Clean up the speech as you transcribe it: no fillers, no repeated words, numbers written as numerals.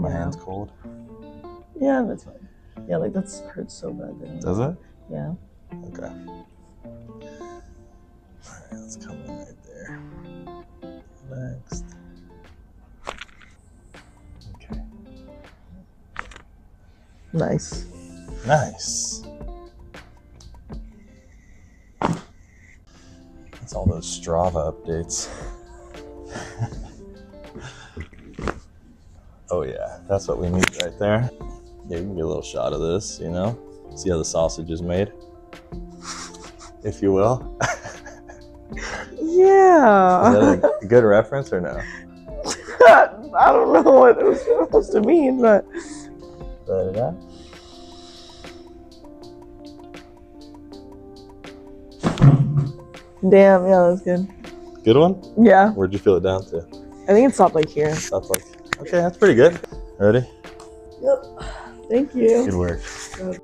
My Yeah. hand's cold. Yeah, that's fine. Yeah, like that hurts so bad. Does it? Yeah. Okay. Alright, let's come in right there. Next. Okay. Nice. Nice. That's all those Strava updates. Oh yeah, that's what we need right there. Yeah, you can get a little shot of this, you know? See how the sausage is made? If you will. Yeah. Is that a good reference or no? I don't know what it was supposed to mean, but. Da-da-da. Damn, yeah, that was good. Good one? Yeah. Where'd you feel it down to? I think it stopped like here. Stopped like, okay, that's pretty good. Ready? Yep. Thank you. Good work. Good.